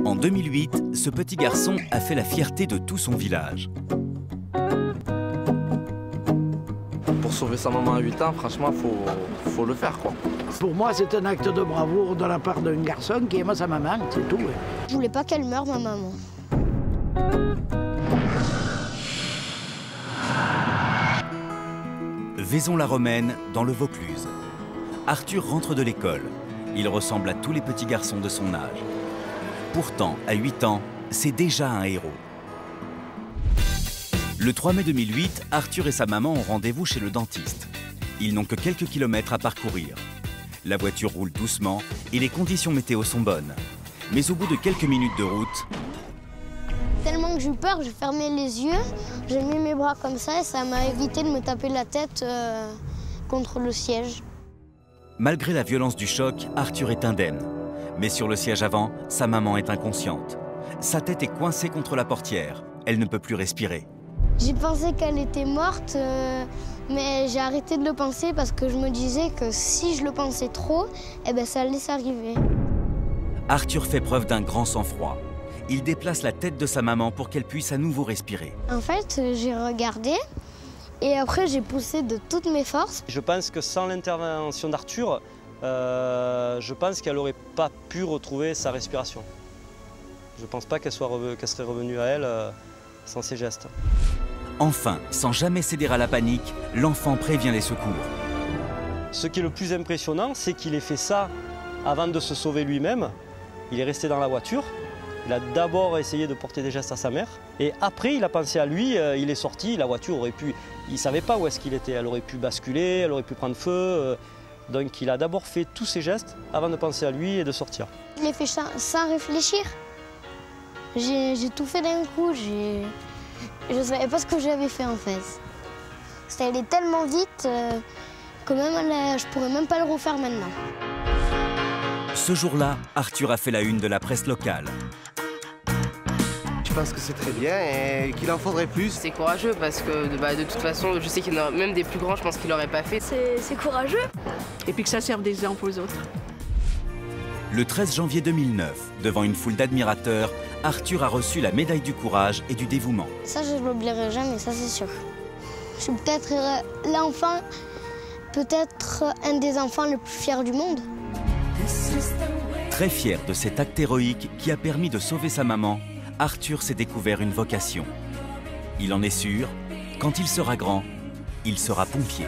En 2008, ce petit garçon a fait la fierté de tout son village. Pour sauver sa maman à 8 ans, franchement, faut le faire, quoi. Pour moi, c'est un acte de bravoure de la part d'un garçon qui aime sa maman, c'est tout. Je voulais pas qu'elle meure, ma maman. Vaison-la-Romaine, dans le Vaucluse. Arthur rentre de l'école. Il ressemble à tous les petits garçons de son âge. Pourtant, à 8 ans, c'est déjà un héros. Le 3 mai 2008, Arthur et sa maman ont rendez-vous chez le dentiste. Ils n'ont que quelques kilomètres à parcourir. La voiture roule doucement et les conditions météo sont bonnes. Mais au bout de quelques minutes de route... Tellement que j'ai eu peur, j'ai fermé les yeux, j'ai mis mes bras comme ça et ça m'a évité de me taper la tête contre le siège. Malgré la violence du choc, Arthur est indemne. Mais sur le siège avant, sa maman est inconsciente. Sa tête est coincée contre la portière. Elle ne peut plus respirer. J'ai pensé qu'elle était morte, mais j'ai arrêté de le penser parce que je me disais que si je le pensais trop, eh ben, ça allait s'arriver. Arthur fait preuve d'un grand sang-froid. Il déplace la tête de sa maman pour qu'elle puisse à nouveau respirer. En fait, j'ai regardé et après j'ai poussé de toutes mes forces. Je pense que sans l'intervention d'Arthur, je pense qu'elle n'aurait pas pu retrouver sa respiration. Je ne pense pas qu'elle serait revenue à elle sans ces gestes. Enfin, sans jamais céder à la panique, l'enfant prévient les secours. Ce qui est le plus impressionnant, c'est qu'il ait fait ça avant de se sauver lui-même. Il est resté dans la voiture. Il a d'abord essayé de porter des gestes à sa mère. Et après, il a pensé à lui, il est sorti, la voiture aurait pu... Il ne savait pas où est-ce qu'il était. Elle aurait pu basculer, elle aurait pu prendre feu. Donc il a d'abord fait tous ces gestes avant de penser à lui et de sortir. Je l'ai fait sans réfléchir. J'ai tout fait d'un coup. Je ne savais pas ce que j'avais fait en fait. Ça allait tellement vite que même je ne pourrais même pas le refaire maintenant. Ce jour-là, Arthur a fait la une de la presse locale. Je pense que c'est très bien et qu'il en faudrait plus. C'est courageux parce que de toute façon, je sais qu'il y en a même des plus grands, je pense qu'il n'aurait pas fait. C'est courageux. Et puis que ça serve d'exemple aux autres. Le 13 janvier 2009, devant une foule d'admirateurs, Arthur a reçu la médaille du courage et du dévouement. Ça, je ne l'oublierai jamais, ça c'est sûr. Je suis peut-être l'enfant, peut-être un des enfants les plus fiers du monde. Très fier de cet acte héroïque qui a permis de sauver sa maman, Arthur s'est découvert une vocation. Il en est sûr, quand il sera grand, il sera pompier.